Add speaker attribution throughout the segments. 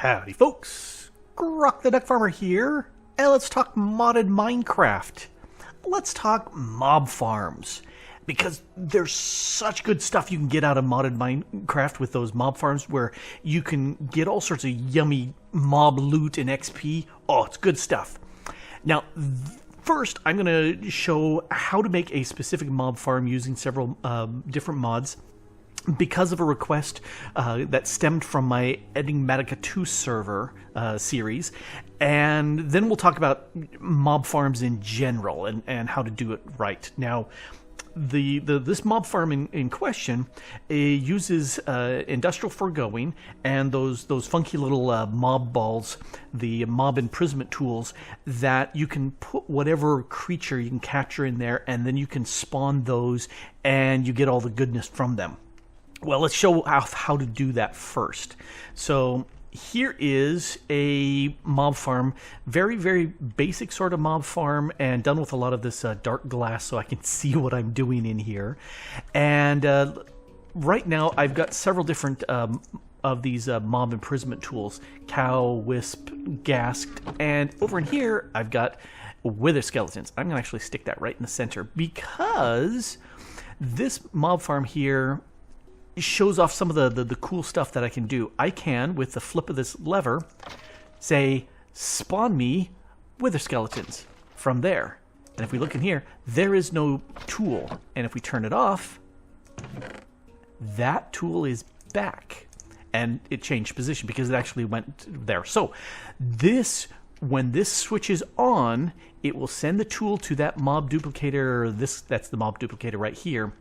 Speaker 1: Howdy folks, Grok the DuckFarmer here, and let's talk modded Minecraft. Let's talk mob farms, because there's such good stuff you can get out of modded Minecraft with those mob farms where you can get all sorts of yummy mob loot and XP. Oh, it's good stuff. Now, first I'm going to show how to make a specific mob farm using several different mods, because of a request that stemmed from my Enigmatica 2 server series. And then we'll talk about mob farms in general and how to do it right. Now, this mob farm in question uses Industrial Foregoing and those funky little mob balls, the mob imprisonment tools, that you can put whatever creature you can capture in there, and then you can spawn those and you get all the goodness from them. Well, let's show how to do that first. So here is a mob farm, very, very basic sort of mob farm, and done with a lot of this dark glass so I can see what I'm doing in here. And right now I've got several different of these mob imprisonment tools: cow, wisp, gasked, and over in here I've got wither skeletons. I'm going to actually stick that right in the center because this mob farm here shows off some of the cool stuff that I can do. I can, with the flip of this lever, say, spawn me wither skeletons from there. And if we look in here, there is no tool. And if we turn it off, that tool is back. And it changed position because it actually went there. So this, when this switches on, it will send the tool to that mob duplicator. That's the mob duplicator right here.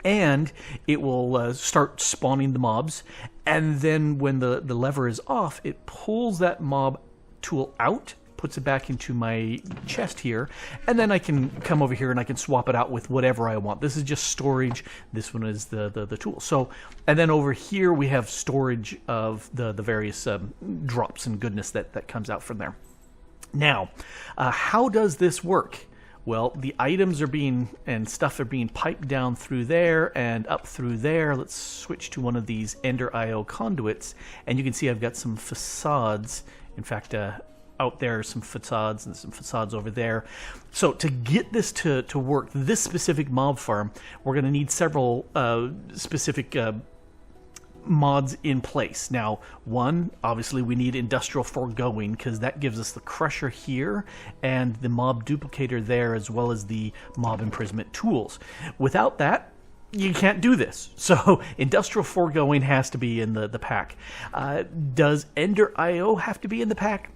Speaker 1: And it will start spawning the mobs, and then when the lever is off, it pulls that mob tool out, puts it back into my chest here, and then I can come over here and I can swap it out with whatever I want. This is just storage. This one is the tool. So, and then over here we have storage of the various drops and goodness that comes out from there. Now, how does this work? Well, the items are being piped down through there and up through there. Let's switch to one of these Ender IO conduits, and you can see I've got some facades. In fact, out there are some facades and some facades over there. So to get this to work, this specific mob farm, we're going to need several specific mods in place. Now, one, obviously we need Industrial Foregoing, because that gives us the crusher here and the mob duplicator there, as well as the mob imprisonment tools. Without that, you can't do this. So Industrial Foregoing has to be in the pack. Does Ender IO have to be in the pack?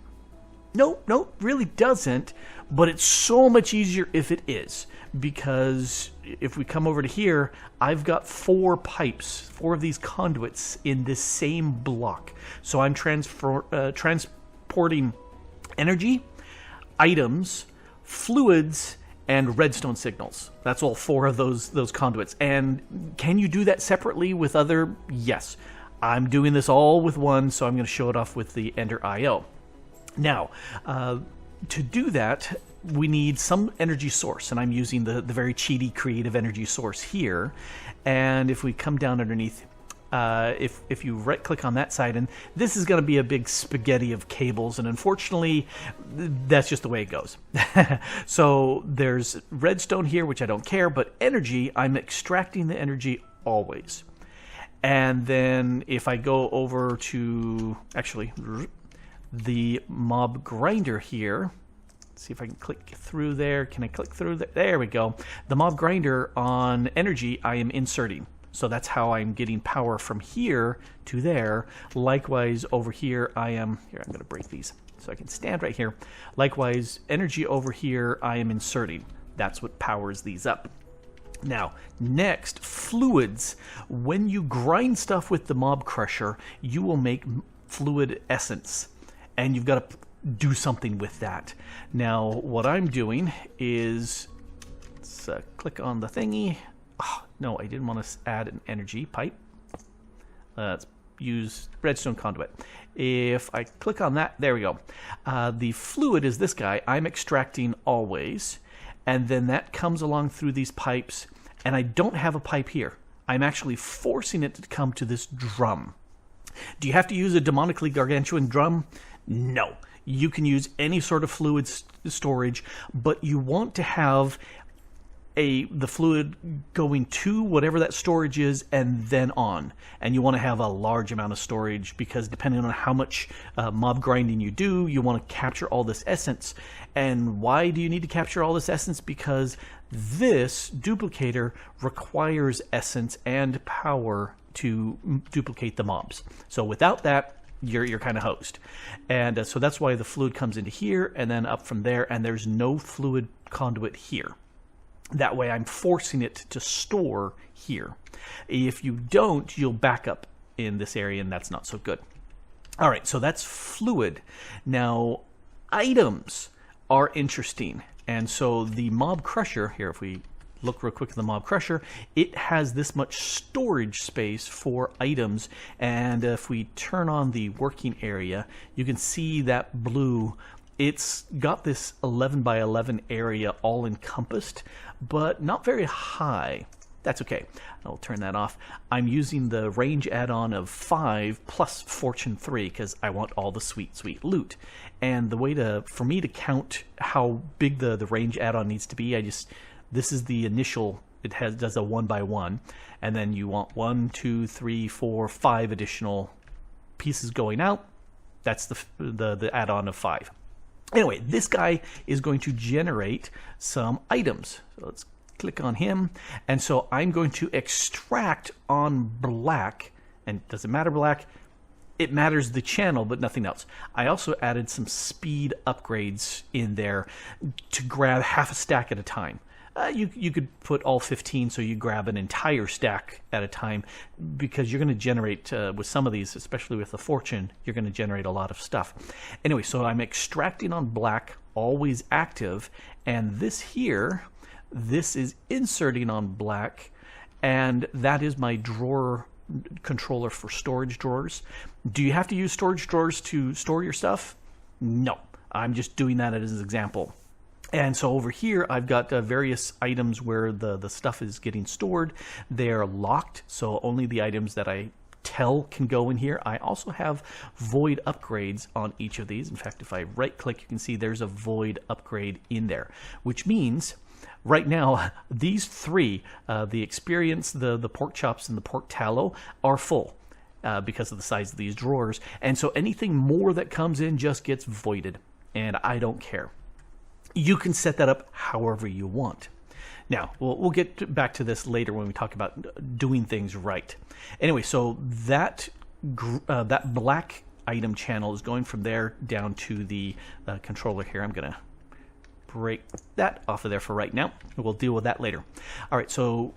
Speaker 1: No, really doesn't, but it's so much easier if it is, because if we come over to here, I've got four of these conduits in this same block. So I'm transporting energy, items, fluids, and redstone signals. That's all four of those conduits. And can you do that separately with other? Yes. I'm doing this all with one, so I'm going to show it off with the Ender IO. Now, to do that, we need some energy source, and I'm using the very cheaty creative energy source here. And if we come down underneath, if you right click on that side, and this is going to be a big spaghetti of cables, and unfortunately that's just the way it goes. So there's redstone here, which I don't care, but energy, I'm extracting the energy always. And then if I go over to actually the mob grinder here, see if I can click through there. Can I click through there? There we go. The mob grinder on energy I am inserting. So that's how I'm getting power from here to there. Likewise over here I'm going to break these so I can stand right here. Likewise, energy over here I am inserting. That's what powers these up. Now, next, fluids. When you grind stuff with the mob crusher, you will make fluid essence, and you've got to do something with that. Now, what I'm doing is, let's click on the thingy. Oh, no, I didn't want to add an energy pipe. Let's use redstone conduit. If I click on that, there we go. The fluid is this guy. I'm extracting always, and then that comes along through these pipes, and I don't have a pipe here. I'm actually forcing it to come to this drum. Do you have to use a demonically gargantuan drum? No. You can use any sort of fluid storage, but you want to have the fluid going to whatever that storage is and then on. And you want to have a large amount of storage because depending on how much mob grinding you do, you want to capture all this essence. And why do you need to capture all this essence? Because this duplicator requires essence and power to duplicate the mobs. So without that, you're kind of hosed. And so that's why the fluid comes into here and then up from there, and there's no fluid conduit here. That way I'm forcing it to store here. If you don't, you'll back up in this area, and that's not so good. All right, so that's fluid. Now, items are interesting. And so the mob crusher, here if we look real quick at the mob crusher, it has this much storage space for items. And if we turn on the working area, you can see that blue. It's got this 11 by 11 area all encompassed, but not very high. That's okay. I'll turn that off. I'm using the range add-on of 5 plus Fortune 3 because I want all the sweet, sweet loot. And the way for me to count how big the range add-on needs to be, this is the initial, does a 1 by 1, and then you want 1, 2, 3, 4, 5 additional pieces going out. That's the add-on of 5. Anyway, this guy is going to generate some items. So let's click on him. And so I'm going to extract on black. And does it matter black? It matters the channel, but nothing else. I also added some speed upgrades in there to grab half a stack at a time. You could put all 15, so you grab an entire stack at a time, because you're going to generate, with some of these, especially with the fortune, you're going to generate a lot of stuff. Anyway, so I'm extracting on black, always active, and this here, this is inserting on black, and that is my drawer controller for storage drawers. Do you have to use storage drawers to store your stuff? No, I'm just doing that as an example. And so over here, I've got various items where the stuff is getting stored. They're locked, so only the items that I tell can go in here. I also have void upgrades on each of these. In fact, if I right-click, you can see there's a void upgrade in there, which means right now, these three, the experience, the pork chops, and the pork tallow, are full because of the size of these drawers. And so anything more that comes in just gets voided, and I don't care. You can set that up however you want. Now, we'll get back to this later when we talk about doing things right. Anyway, so that black item channel is going from there down to the controller here. I'm going to break that off of there for right now. We'll deal with that later. All right, so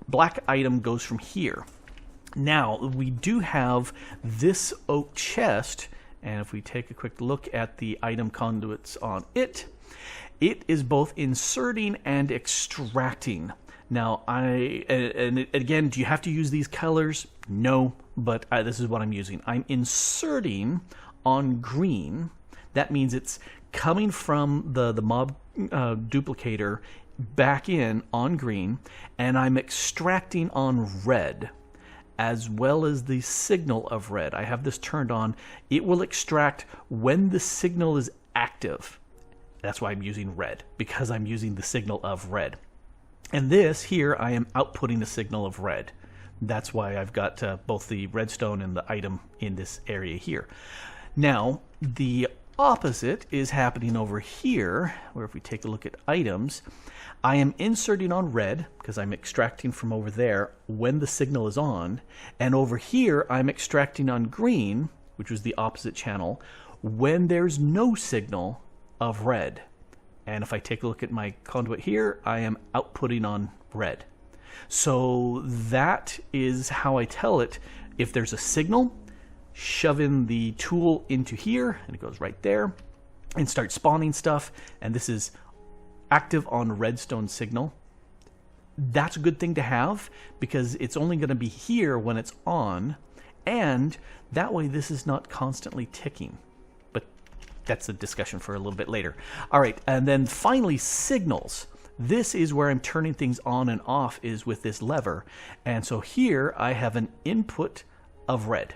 Speaker 1: black item goes from here. Now, we do have this oak chest, and if we take a quick look at the item conduits on it, it is both inserting and extracting. Now, and again, do you have to use these colors? No, but this is what I'm using. I'm inserting on green. That means it's coming from the mob duplicator back in on green, and I'm extracting on red, as well as the signal of red. I have this turned on. It will extract when the signal is active. That's why I'm using red, because I'm using the signal of red. And this here, I am outputting the signal of red. That's why I've got both the redstone and the item in this area here. Now, the opposite is happening over here, where if we take a look at items, I am inserting on red, because I'm extracting from over there when the signal is on, and over here I'm extracting on green, which was the opposite channel, when there's no signal of red. And if I take a look at my conduit here, I am outputting on red. So that is how I tell it. If there's a signal, shove in the tool into here, and it goes right there, and start spawning stuff. And this is active on redstone signal. That's a good thing to have, because it's only going to be here when it's on, and that way this is not constantly ticking. That's a discussion for a little bit later. All right, and then finally, signals. This is where I'm turning things on and off, is with this lever. And so here I have an input of red.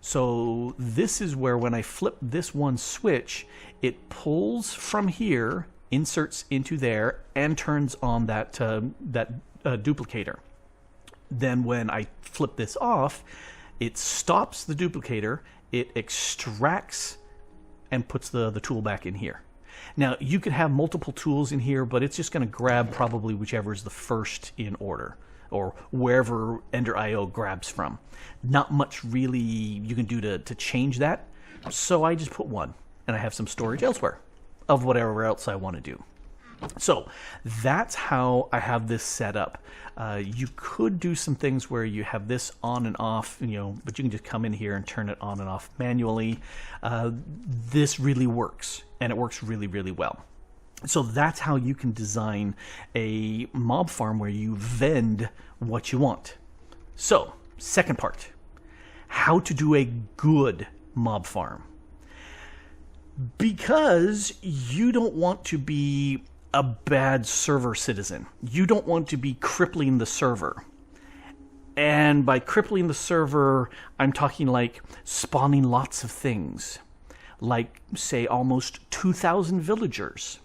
Speaker 1: So this is where when I flip this one switch, it pulls from here, inserts into there, and turns on that duplicator. Then when I flip this off, it stops the duplicator, it extracts and puts the tool back in here. Now, you could have multiple tools in here, but it's just going to grab probably whichever is the first in order, or wherever Ender IO grabs from. Not much really you can do to change that, so I just put one, and I have some storage elsewhere of whatever else I want to do. So that's how I have this set up. You could do some things where you have this on and off, but you can just come in here and turn it on and off manually. This really works, and it works really, really well. So that's how you can design a mob farm where you vend what you want. So, second part, how to do a good mob farm. Because you don't want to be a bad server citizen. You don't want to be crippling the server. And by crippling the server, I'm talking like spawning lots of things. Like, say, almost 2,000 villagers.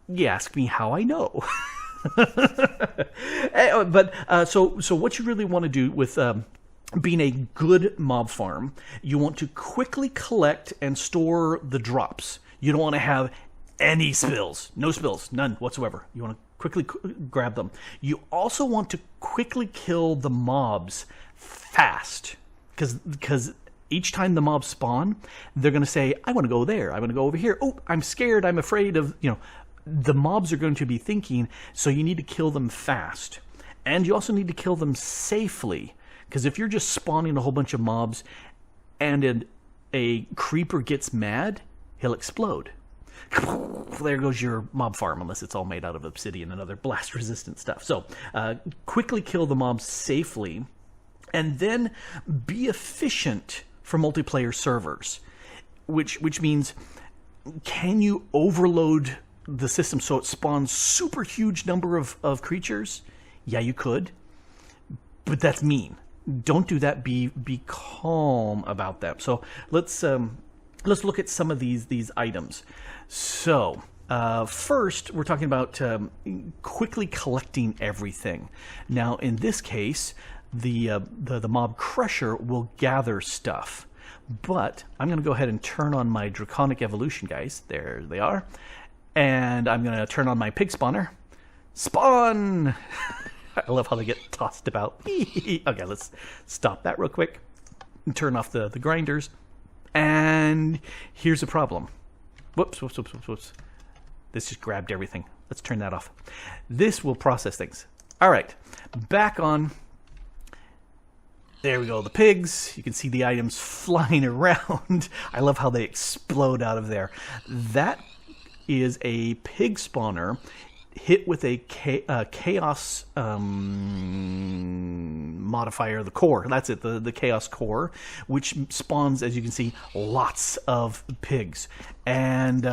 Speaker 1: You ask me how I know. So what you really want to do with being a good mob farm, you want to quickly collect and store the drops. You don't want to have any spills. No spills. None whatsoever. You want to quickly grab them. You also want to quickly kill the mobs fast. Because each time the mobs spawn, they're going to say, I want to go there. I want to go over here. Oh, I'm scared. I'm afraid of, the mobs are going to be thinking, so you need to kill them fast. And you also need to kill them safely. Because if you're just spawning a whole bunch of mobs and a creeper gets mad, he'll explode. There goes your mob farm, unless it's all made out of obsidian and other blast-resistant stuff. So quickly kill the mobs safely, and then be efficient for multiplayer servers. Which means, can you overload the system so it spawns super huge number of creatures? Yeah, you could, but that's mean. Don't do that. Be calm about that. So let's look at some of these items. So first, we're talking about quickly collecting everything. Now, in this case, the mob crusher will gather stuff, but I'm going to go ahead and turn on my draconic evolution, guys. There they are. And I'm going to turn on my pig spawner. Spawn! I love how they get tossed about. Okay, let's stop that real quick. And turn off the grinders. And here's the problem. Whoops. This just grabbed everything. Let's turn that off. This will process things. All right, back on. There we go, the pigs. You can see the items flying around. I love how they explode out of there. That is a pig spawner hit with a chaos modifier, the core. That's it, the chaos core, which spawns, as you can see, lots of pigs. And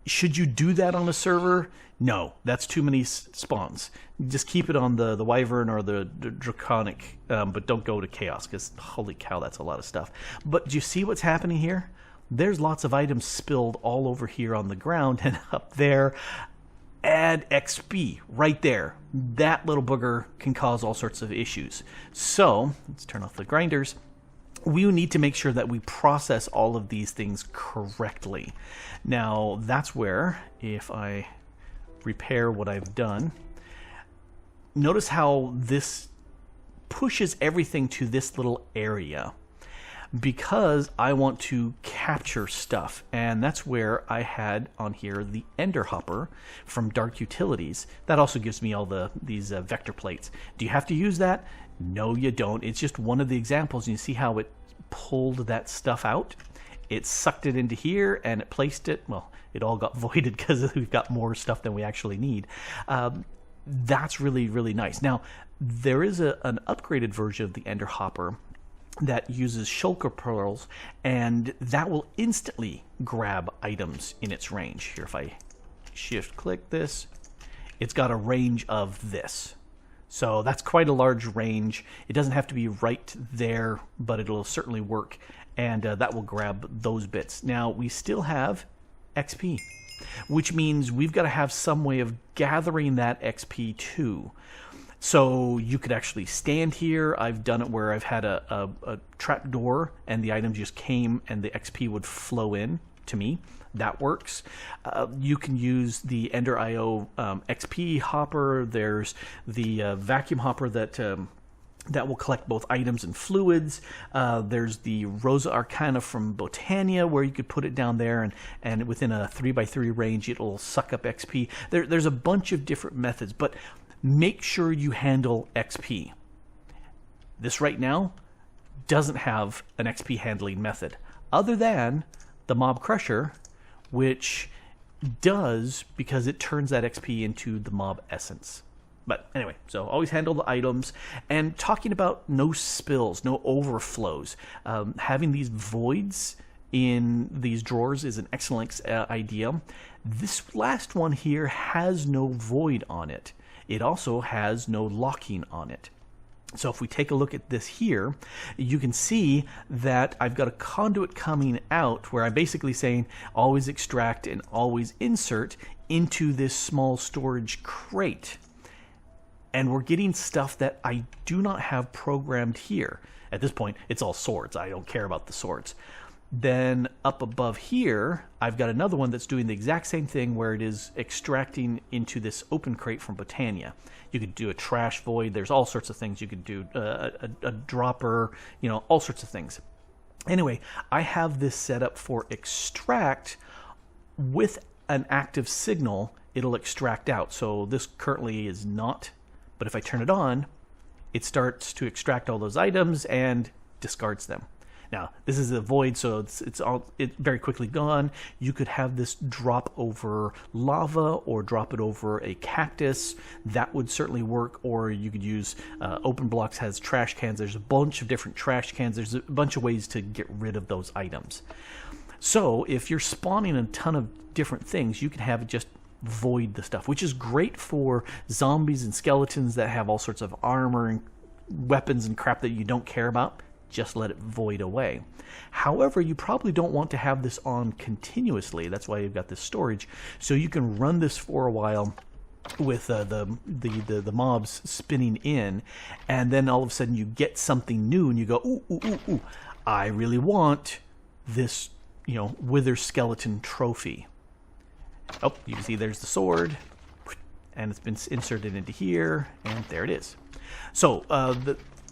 Speaker 1: should you do that on a server? No, that's too many spawns. Just keep it on the wyvern or the draconic, but don't go to chaos, because holy cow, that's a lot of stuff. But do you see what's happening here? There's lots of items spilled all over here on the ground and up there. Add XP right there. That little booger can cause all sorts of issues. So let's turn off the grinders. We need to make sure that we process all of these things correctly. Now, that's where, if I repair what I've done, notice how this pushes everything to this little area, because I want to capture stuff. And that's where I had on here the Ender Hopper from Dark Utilities. That also gives me all these vector plates. Do you have to use that? No, you don't. It's just one of the examples. And you see how it pulled that stuff out? It sucked it into here and it placed it. Well, it all got voided because we've got more stuff than we actually need. That's really, really nice. Now, there is an upgraded version of the Ender Hopper that uses shulker pearls, and that will instantly grab items in its range. Here, if I shift click this, it's got a range of this. So that's quite a large range. It doesn't have to be right there, but it'll certainly work. And that will grab those bits. Now, we still have XP, which means we've got to have some way of gathering that XP too. So you could actually stand here. I've done it where I've had a trap door and the items just came and the XP would flow in to me. That works. You can use the Ender IO XP hopper. There's the vacuum hopper that will collect both items and fluids. There's the Rosa Arcana from Botania where you could put it down there and within a 3x3 range it'll suck up XP. There's a bunch of different methods, but make sure you handle XP. This right now doesn't have an XP handling method other than the Mob Crusher, which does because it turns that XP into the mob essence. But anyway, so always handle the items. And talking about no spills, no overflows, having these voids in these drawers is an excellent idea. This last one here has no void on it. It also has no locking on it. So if we take a look at this here, you can see that I've got a conduit coming out where I'm basically saying always extract and always insert into this small storage crate. And we're getting stuff that I do not have programmed here. At this point, it's all swords. I don't care about the swords. Then up above here, I've got another one that's doing the exact same thing where it is extracting into this open crate from Botania. You could do a trash void. There's all sorts of things you could do. A dropper, you know, all sorts of things. Anyway, I have this set up for extract with an active signal. It'll extract out. So this currently is not, but if I turn it on, it starts to extract all those items and discards them. Now, this is a void, so it's very quickly gone. You could have this drop over lava or drop it over a cactus. That would certainly work. Or you could use Open Blocks has trash cans. There's a bunch of different trash cans. There's a bunch of ways to get rid of those items. So if you're spawning a ton of different things, you can have it just void the stuff, which is great for zombies and skeletons that have all sorts of armor and weapons and crap that you don't care about. Just let it void away. However, you probably don't want to have this on continuously. That's why you've got this storage. So you can run this for a while with the mobs spinning in, and then all of a sudden you get something new and you go, ooh, ooh, ooh, ooh, I really want this, you know, Wither Skeleton trophy. Oh, you can see there's the sword, and it's been inserted into here, and there it is. So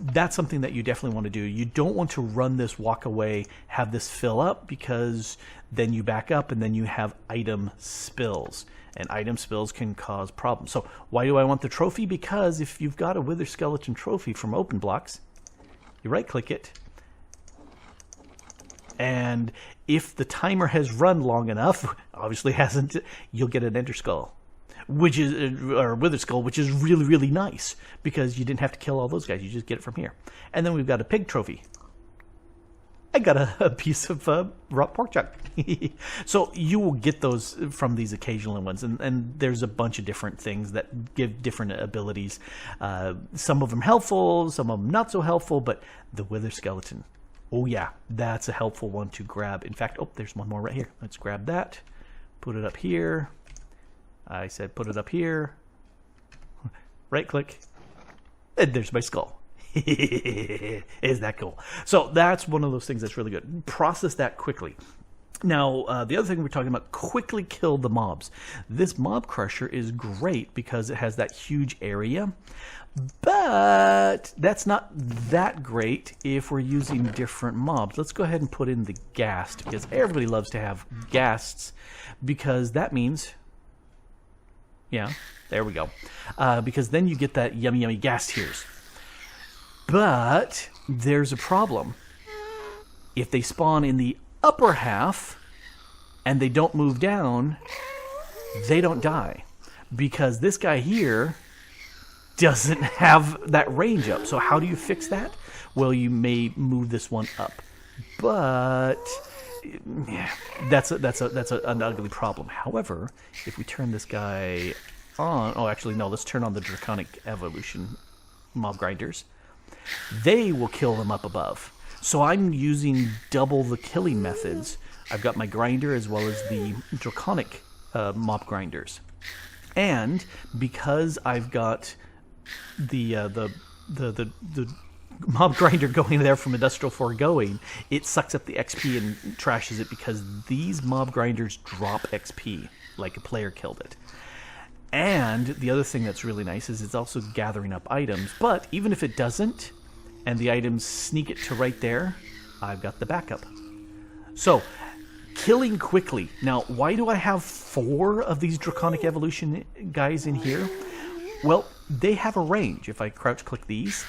Speaker 1: that's something that you definitely want to do. You don't want to run this, walk away, have this fill up, because then you back up and then you have item spills. And item spills can cause problems. So why do I want the trophy? Because if you've got a Wither Skeleton trophy from Open Blocks, you right click it, and if the timer has run long enough, obviously hasn't, you'll get an Ender Skull, which is, or Wither Skull, which is really, really nice because you didn't have to kill all those guys. You just get it from here. And then we've got a pig trophy. I got a piece of raw pork chop. So you will get those from these occasional ones. And there's a bunch of different things that give different abilities. Some of them helpful, some of them not so helpful, but the Wither Skeleton, oh yeah, that's a helpful one to grab. In fact, oh, there's one more right here. Let's grab that, put it up here. I said put it up here, right click, and there's my skull. Isn't that cool? So that's one of those things that's really good. Process that quickly. Now, the other thing we're talking about, quickly kill the mobs. This Mob Crusher is great because it has that huge area, but that's not that great if we're using different mobs. Let's go ahead and put in the ghast, because everybody loves to have ghasts, because that means... yeah, there we go. Because then you get that yummy, yummy ghast tears. But there's a problem. If they spawn in the upper half and they don't move down, they don't die. Because this guy here doesn't have that range up. So how do you fix that? Well, you may move this one up. But... yeah, that's an ugly problem. However, if we turn this guy on, oh, actually no, let's turn on the Draconic Evolution mob grinders, they will kill them up above. So I'm using double the killing methods. I've got my grinder as well as the draconic mob grinders. And because I've got the mob grinder going there from Industrial Foregoing, it sucks up the XP and trashes it because these mob grinders drop XP, like a player killed it. And the other thing that's really nice is it's also gathering up items, but even if it doesn't, and the items sneak it to right there, I've got the backup. So, killing quickly. Now, why do I have 4 of these Draconic Evolution guys in here? Well, they have a range. If I crouch click these,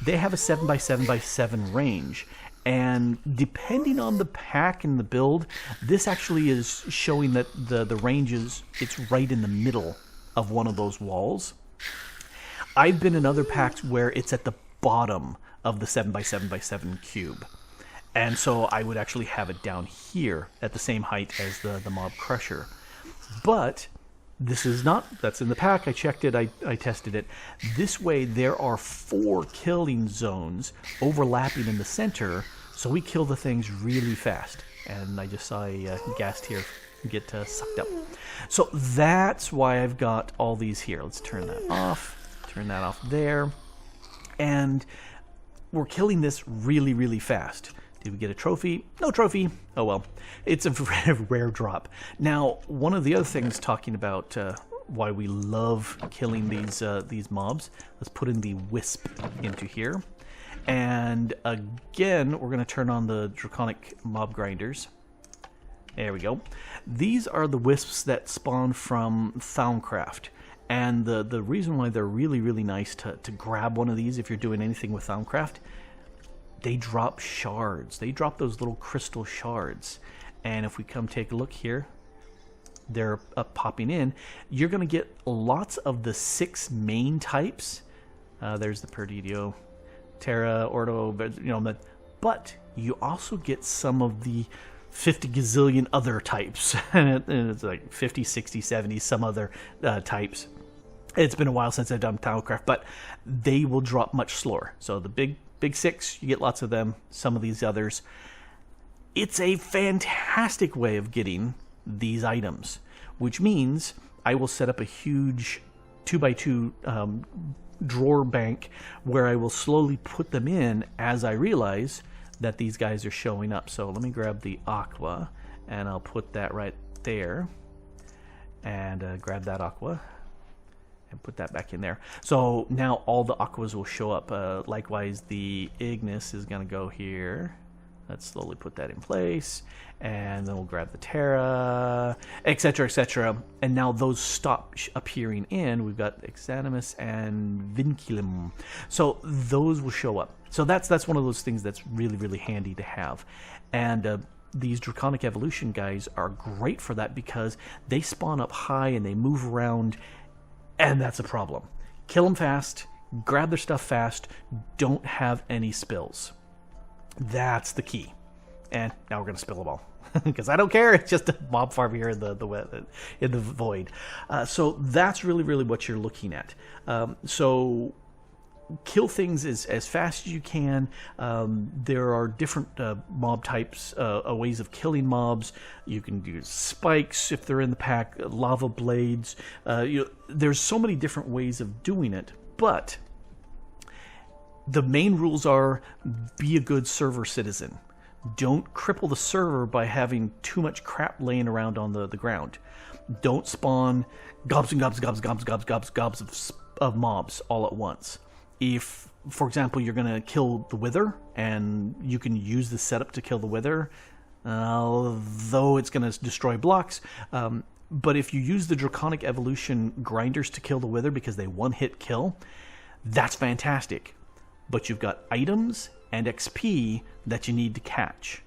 Speaker 1: they have a 7x7x7 range. And depending on the pack and the build, this actually is showing that the range is, it's right in the middle of one of those walls. I've been in other packs where it's at the bottom of the 7x7x7 cube. And so I would actually have it down here at the same height as the Mob Crusher. But this is not, that's in the pack, I checked it, I tested it. This way there are 4 killing zones overlapping in the center, so we kill the things really fast. And I just saw a ghast here get sucked up. So that's why I've got all these here. Let's turn that off there. And we're killing this really, really fast. Did we get a trophy? No trophy. Oh well, it's a rare drop. Now, one of the other things talking about why we love killing these mobs, let's put in the wisp into here. And again, we're going to turn on the draconic mob grinders. There we go. These are the wisps that spawn from Thaumcraft. And the reason why they're really, really nice to grab one of these if you're doing anything with Thaumcraft, they drop shards. They drop those little crystal shards. And if we come take a look here, they're popping in. You're going to get lots of the 6 main types. There's the Perdidio, Terra, Ordo, but you also get some of the 50 gazillion other types. And it's like 50, 60, 70, some other types. It's been a while since I've done Thaumcraft, but they will drop much slower. So the big 6, you get lots of them, some of these others. It's a fantastic way of getting these items, which means I will set up a huge 2x2 drawer bank where I will slowly put them in as I realize that these guys are showing up. So let me grab the aqua and I'll put that right there and grab that aqua and put that back in there. So now all the aquas will show up. Likewise, the Ignis is going to go here. Let's slowly put that in place. And then we'll grab the Terra, etc., etc. And now those stop appearing in. We've got Exanimus and Vinculum. So those will show up. So that's one of those things that's really, really handy to have. And these Draconic Evolution guys are great for that because they spawn up high and they move around. And that's a problem. Kill them fast, grab their stuff fast, don't have any spills. That's the key. And now we're going to spill them all. Because I don't care, it's just a mob farm here in the void. So that's really, really what you're looking at. So kill things as fast as you can. There are different mob types, ways of killing mobs. You can use spikes if they're in the pack, lava blades. There's so many different ways of doing it, but the main rules are be a good server citizen. Don't cripple the server by having too much crap laying around on the ground. Don't spawn gobs and gobs of mobs all at once. If, for example, you're going to kill the Wither, and you can use the setup to kill the Wither, although it's going to destroy blocks, but if you use the Draconic Evolution grinders to kill the Wither because they one-hit kill, that's fantastic. But you've got items and XP that you need to catch.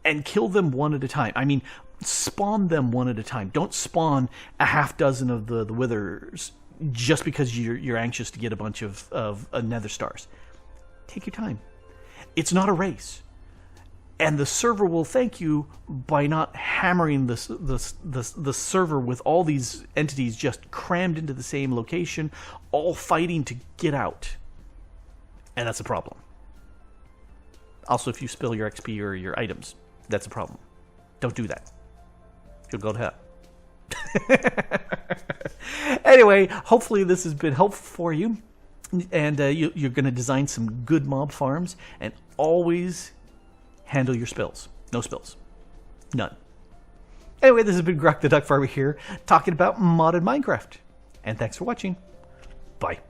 Speaker 1: And kill them one at a time. I mean, spawn them one at a time. Don't spawn a half dozen of the Withers just because you're anxious to get a bunch of nether stars. Take your time. It's not a race. And the server will thank you by not hammering the server with all these entities just crammed into the same location, all fighting to get out. And that's a problem. Also, if you spill your XP or your items, that's a problem. Don't do that. You'll go to hell. Anyway, hopefully this has been helpful for you. And you're going to design some good mob farms. And always handle your spills. No spills. None. Anyway, this has been Grok the Duck Farmer here, talking about modded Minecraft. And thanks for watching. Bye.